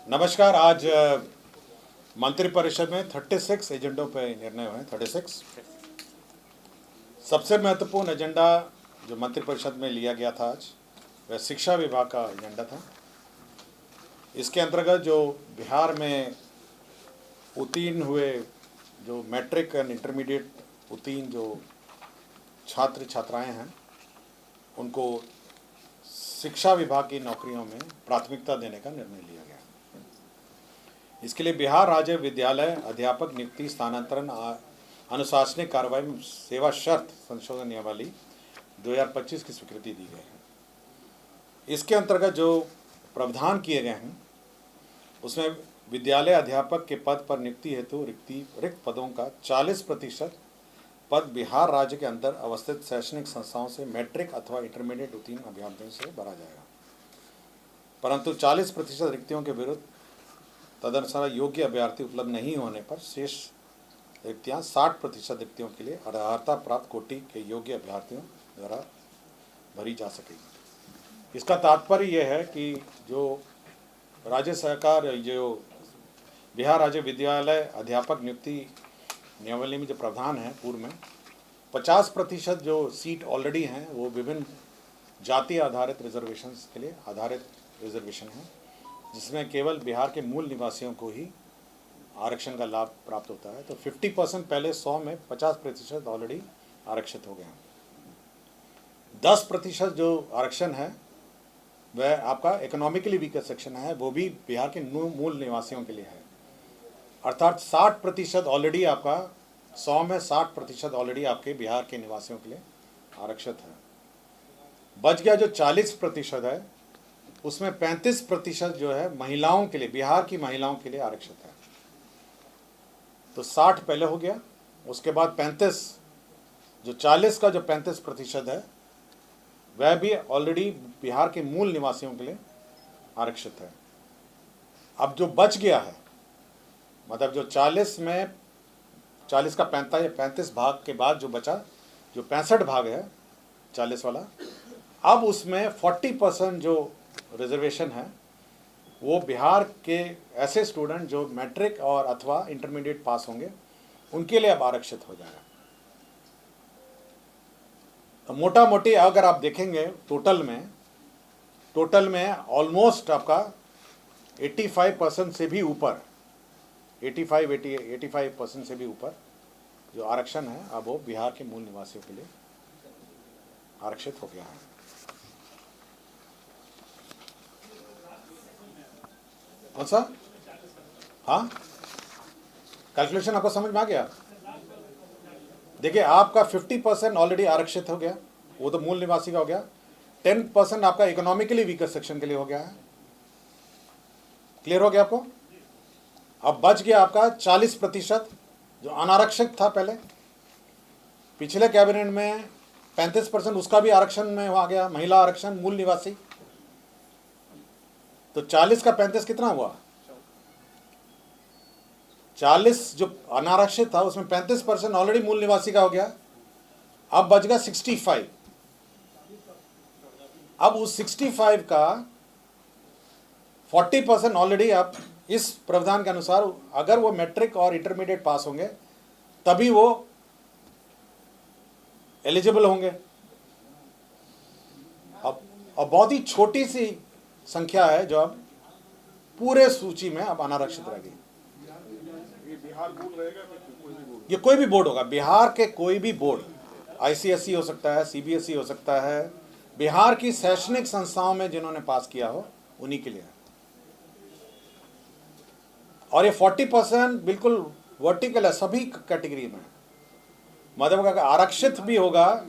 नमस्कार। आज मंत्रिपरिषद में 36 एजेंडों पर निर्णय हुए। 36 सबसे महत्वपूर्ण एजेंडा जो मंत्रिपरिषद में लिया गया था आज, वह शिक्षा विभाग का एजेंडा था। इसके अंतर्गत जो बिहार में उत्तीर्ण हुए, जो मैट्रिक एंड इंटरमीडिएट उत्तीर्ण जो छात्र छात्राएं हैं, उनको शिक्षा विभाग की नौकरियों में प्राथमिकता देने का निर्णय लिया गया। इसके लिए बिहार राज्य विद्यालय अध्यापक नियुक्ति स्थानांतरण अनुशासनिक कार्रवाई में सेवा शर्त संशोधन नियमावली 2025 की स्वीकृति दी गई है। इसके अंतर्गत जो प्रावधान किए गए हैं उसमें विद्यालय अध्यापक के पद पर नियुक्ति हेतु रिक्त पदों का 40% पद बिहार राज्य के अंदर अवस्थित शैक्षणिक संस्थाओं से मैट्रिक अथवा इंटरमीडिएट उत्तीर्ण अभ्यर्थियों से भरा जाएगा, परंतु 40% रिक्तियों के विरुद्ध तदनुसार योग्य अभ्यर्थी उपलब्ध नहीं होने पर शेष रिक्तियां 60% रिक्तियों के लिए अर्हता प्राप्त कोटि के योग्य अभ्यर्थियों द्वारा भरी जा सकेगी। इसका तात्पर्य यह है कि जो राज्य सरकार, जो बिहार राज्य विद्यालय अध्यापक नियुक्ति नियमावली में जो प्रावधान है, पूर्व में 50% जो सीट ऑलरेडी हैं वो विभिन्न जाति आधारित रिजर्वेशन के लिए आधारित रिजर्वेशन है, जिसमें केवल बिहार के मूल निवासियों को ही आरक्षण का लाभ प्राप्त होता है। तो 50% पहले 100 में 50% ऑलरेडी आरक्षित हो गए हैं। 10% जो आरक्षण है वह आपका इकोनॉमिकली वीकर सेक्शन है, वो भी बिहार के मूल निवासियों के लिए है। अर्थात 60% ऑलरेडी आपका 100 में 60% ऑलरेडी आपके बिहार के निवासियों के लिए आरक्षित है। बच गया जो 40% है, उसमें 35% जो है महिलाओं के लिए, बिहार की महिलाओं के लिए आरक्षित है। तो 60 पहले हो गया, उसके बाद 35, जो 40 का जो 35% है वह भी ऑलरेडी बिहार के मूल निवासियों के लिए आरक्षित है। अब जो बच गया है, मतलब जो 40 में 40 का 35 भाग के बाद जो बचा, जो 65 भाग है 40 वाला, अब उसमें 40% जो रिजर्वेशन है वो बिहार के ऐसे स्टूडेंट जो मैट्रिक और अथवा इंटरमीडिएट पास होंगे उनके लिए अब आरक्षित हो जाएगा। तो मोटा मोटी अगर आप देखेंगे टोटल में ऑलमोस्ट आपका 85% से भी ऊपर, 85% से भी ऊपर जो आरक्षण है अब वो बिहार के मूल निवासियों के लिए आरक्षित हो गया है। कौन सा? हाँ, कैलकुलेशन आपको समझ में आ गया? देखिए, आपका 50% ऑलरेडी आरक्षित हो गया, वो तो मूल निवासी का हो गया। 10% आपका इकोनॉमिकली वीकर सेक्शन के लिए हो गया है। क्लियर हो गया आपको? अब बच गया आपका 40% जो अनारक्षित था पहले। पिछले कैबिनेट में 35%, उसका भी आरक्षण में आ गया, महिला आरक्षण, मूल निवासी। तो 40 का 35 कितना हुआ? 40 जो अनारक्षित था उसमें 35% ऑलरेडी मूल निवासी का हो गया। अब बच गया 65। अब उस 65 का 40% ऑलरेडी आप इस प्रावधान के अनुसार अगर वो मैट्रिक और इंटरमीडिएट पास होंगे तभी वो एलिजिबल होंगे। अब बहुत ही छोटी सी संख्या है जो अब पूरे सूची में अब अनारक्षित रह गई। ये कोई भी बोर्ड होगा, बिहार के कोई भी बोर्ड, ICSE हो सकता है, CBSE हो सकता है, बिहार की शैक्षणिक संस्थाओं में जिन्होंने पास किया हो उन्हीं के लिए है। और ये 40% बिल्कुल वर्टिकल है, सभी कैटेगरी में। मतलब अगर आरक्षित भी होगा,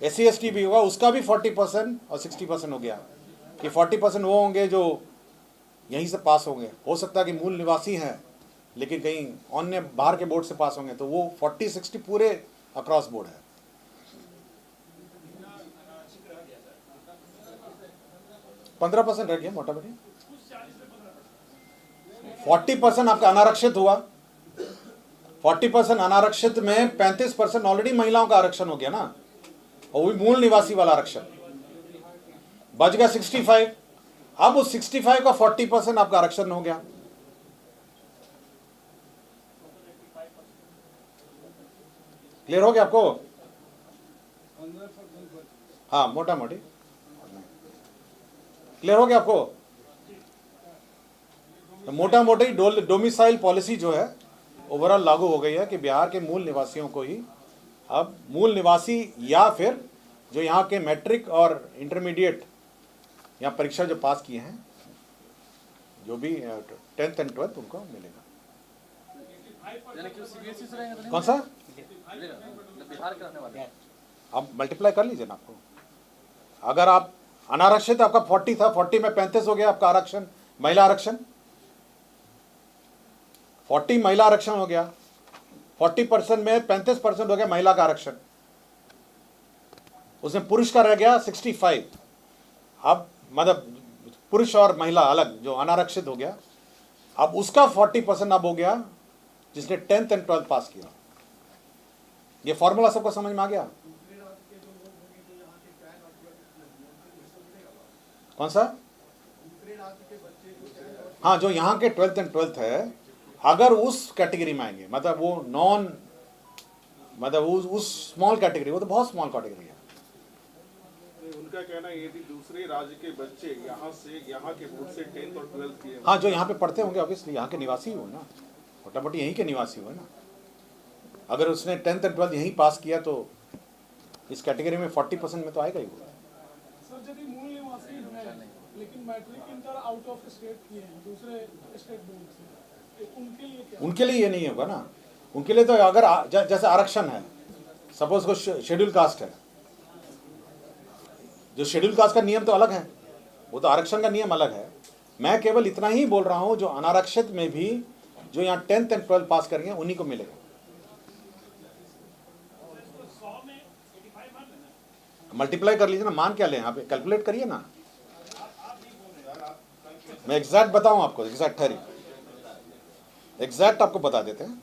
SC ST भी होगा, उसका भी 40% और 60% हो गया कि 40% वो होंगे जो यहीं से पास होंगे। हो सकता है कि मूल निवासी हैं लेकिन कहीं अन्य बाहर के बोर्ड से पास होंगे, तो वो 40-60 पूरे अक्रॉस बोर्ड है। 15% रह गया मोटा मोटी। 40% आपका अनारक्षित हुआ। 40% अनारक्षित में 35% ऑलरेडी महिलाओं का आरक्षण हो गया ना, और वो भी मूल निवासी वाला आरक्षण। बच गया 65। अब उस 65 का 40% आपका आरक्षण हो गया। क्लियर हो गया आपको? हाँ, मोटा मोटी क्लियर हो गया आपको? तो मोटा मोटी डोमिसाइल पॉलिसी जो है ओवरऑल लागू हो गई है कि बिहार के मूल निवासियों को ही अब मूल निवासी या फिर जो यहाँ के मैट्रिक और इंटरमीडिएट यहाँ परीक्षा जो पास किए हैं, जो भी 10th एंड 12th उनको मिलेगा। कौन सा? बिहार के रहने वाले आप मल्टीप्लाई कर लीजिए ना। आपको अगर आप अनारक्षित, आपका 40 था, 40 में 35 हो गया आपका आरक्षण, महिला आरक्षण 40 महिला आरक्षण हो गया, 40% में 35% हो गया महिला का आरक्षण, उसमें पुरुष का रह गया 65। अब मतलब पुरुष और महिला अलग जो अनारक्षित हो गया, अब उसका 40% अब हो गया जिसने 10th एंड 12th पास किया। ये फॉर्मूला सबको समझ में आ गया? कौन सा? हाँ, जो यहाँ के 12th एंड 12th है, अगर उस कैटेगरी में आएंगे, मतलब वो नॉन, मतलब उस स्मॉल कैटेगरी, वो तो बहुत स्मॉल कैटेगरी है। उनका कहना है यदि दूसरे राज्य के बच्चे यहाँ के बोर्ड से 10th और 12th किए, हाँ, जो यहाँ पे पढ़ते होंगे ऑब्वियसली यहाँ के निवासी हो ना, मोटा मोटी यहीं के निवासी हो ना। अगर उसने 10th एंड 12th यहीं पास किया तो इस कैटेगरी में 40% में तो आएगा ही वो। सर यदि मूल निवासी हैं लेकिन matric inter out of state किए हैं दूसरे स्टेट बोर्ड से, उनके लिए क्या? उनके लिए ये नहीं होगा ना। उनके लिए तो अगर जैसे आरक्षण है, सपोज को शेड्यूल कास्ट है, जो शेड्यूल कास्ट का नियम तो अलग है, वो तो आरक्षण का नियम अलग है। मैं केवल इतना ही बोल रहा हूँ, जो अनारक्षित में भी जो यहाँ 10th एंड 12th पास करेंगे उन्हीं को मिलेगा। मल्टीप्लाई कर लीजिए ना, मान क्या लें, यहाँ पे कैलकुलेट करिए ना। मैं एग्जैक्ट बताऊं आपको, एग्जैक्ट ठहरी, एग्जैक्ट आपको बता देते हैं।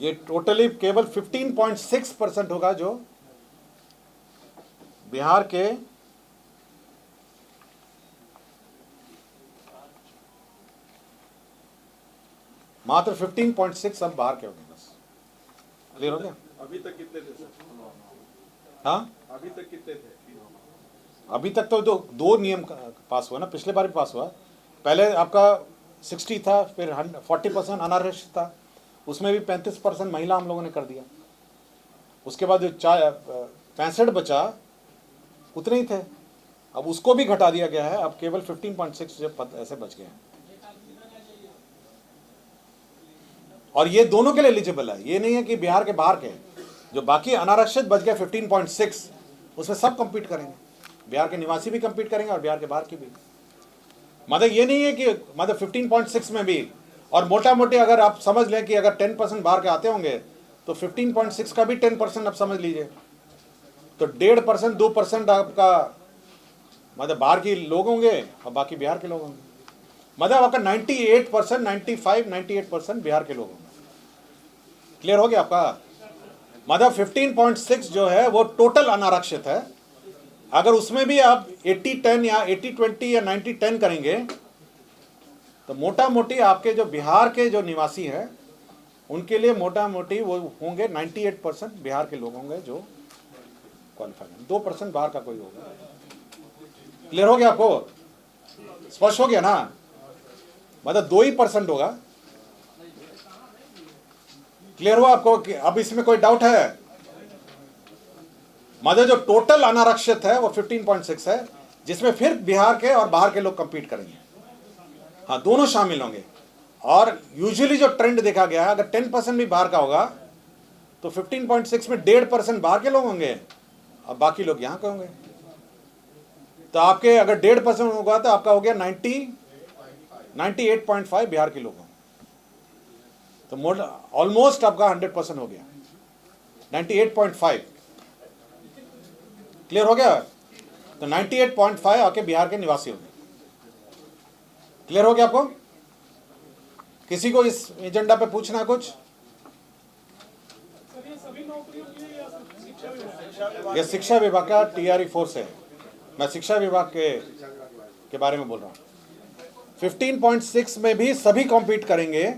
ये टोटली केवल 15.6% होगा जो बिहार के मात्र 15.6 अब बाहर के हो गए। बस क्लियर हो गया? अभी तक कितने थे सर? हाँ, अभी तक कितने थे? अभी तक तो दो नियम पास हुआ ना, पिछले बार भी पास हुआ। पहले आपका 60 था, फिर 40% अनारक्षित था, उसमें भी 35% महिला हम लोगों ने कर दिया। उसके बाद जो 65 बचा उतने ही थे, अब उसको भी घटा दिया गया है। अब केवल 15.6 जो पद ऐसे बच गए हैं, और ये दोनों के लिए एलिजिबल है। ये नहीं है कि बिहार के बाहर के, जो बाकी अनारक्षित बच गए 15.6, उसमें सब कम्पीट करेंगे, बिहार के निवासी भी कम्पीट करेंगे और बिहार के बाहर के भी। मतलब ये नहीं है कि मतलब 15.6 में भी, और मोटा मोटी अगर आप समझ लें कि अगर 10% बाहर के आते होंगे तो 15.6 का भी 10% आप समझ लीजिए, तो 1.5% 2% आपका मतलब बाहर के लोग होंगे और बाकी बिहार के लोग होंगे। मतलब आपका 98%, 98% बिहार के लोग होंगे। क्लियर हो गया आपका? मतलब 15.6 जो है वो टोटल अनारक्षित है। अगर उसमें भी आप 80-10 या 80-20 या 90-10 करेंगे तो मोटा मोटी आपके जो बिहार के जो निवासी हैं उनके लिए मोटा मोटी वो होंगे 98% बिहार के लोग होंगे जो क्वालिफाई हैं। 2% बाहर का कोई होगा। क्लियर हो गया आपको? स्पष्ट हो गया ना? मतलब 2% होगा। क्लियर हुआ आपको कि अब इसमें कोई डाउट है? मतलब जो टोटल अनारक्षित है वो 15.6 है, जिसमें फिर बिहार के और बाहर के लोग कंपीट करेंगे। हाँ, दोनों शामिल होंगे। और यूजुअली जो ट्रेंड देखा गया है, अगर 10% भी बाहर का होगा तो 15.6 में 1.5% बाहर के लोग होंगे और बाकी लोग यहाँ के होंगे। तो आपके अगर 1.5% होगा तो आपका हो गया 98.5 बिहार के लोग होंगे। तो ऑलमोस्ट आपका 100% हो गया, 98.5। क्लियर हो गया? तो 98.5 आपके बिहार के निवासी होंगे। क्लियर हो गया आपको? किसी को इस एजेंडा पे पूछना है कुछ? सर ये सभी नौकरियों के लिए या सिर्फ शिक्षा विभाग? ये शिक्षा विभाग का टीआरई फोर्स है। मैं शिक्षा विभाग के बारे में बोल रहा हूँ। 15.6 में भी सभी कॉम्पीट करेंगे,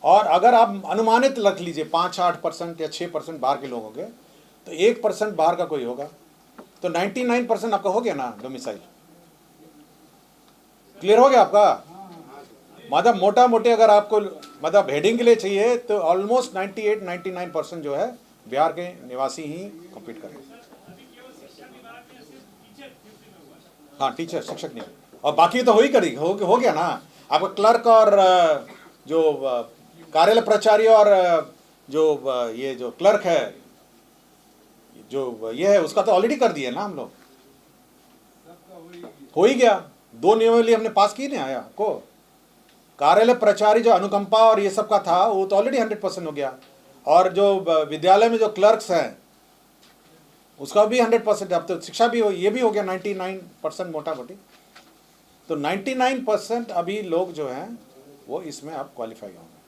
और अगर आप अनुमानित रख लीजिए 5-8% या 6% बाहर के लोग होंगे, तो 1% बाहर का कोई होगा, तो 99% आपका हो गया ना डोमिसाइल। क्लियर हो गया आपका? मतलब मोटा मोटे अगर आपको मतलब हेडिंग के लिए चाहिए तो ऑलमोस्ट 98-99% जो है बिहार के निवासी ही कम्पीट करेंगे। हाँ, टीचर, शिक्षक नहीं, और बाकी तो हो ही करेगी, हो गया ना आपका क्लर्क और जो कार्यालय प्राचार्य और जो ये जो क्लर्क है, जो ये है, उसका तो ऑलरेडी कर दिया ना हम लोग, हो ही गया। 2 नियमावली हमने पास की नहीं आया आपको। कार्यालय प्राचार्य जो अनुकंपा और ये सब का था वो तो ऑलरेडी 100% हो गया, और जो विद्यालय में जो क्लर्क्स हैं उसका भी 100%। अब तो शिक्षा भी हो, ये भी हो गया 99% मोटा मोटी। तो 99% अभी लोग जो हैं वो इसमें अब क्वालिफाई होंगे,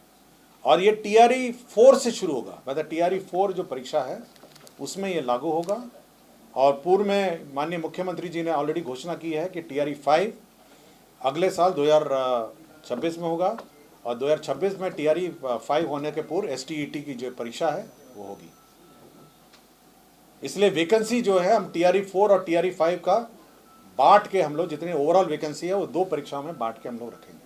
और ये टीआरई 4 से शुरू होगा। मतलब टीआरई 4 जो परीक्षा है उसमें ये लागू होगा, और पूर्व में माननीय मुख्यमंत्री जी ने ऑलरेडी घोषणा की है कि टीआरई 5 अगले साल 2026 में होगा, और 2026 में टीआरई 5 होने के पूर्व एसटीईटी की जो परीक्षा है वो होगी। इसलिए वैकेंसी जो है हम टीआरई 4 और टीआरई 5 का बांट के हम लोग, जितनी ओवरऑल वैकेंसी है वो 2 परीक्षाओं में बांट के हम लोग रखेंगे।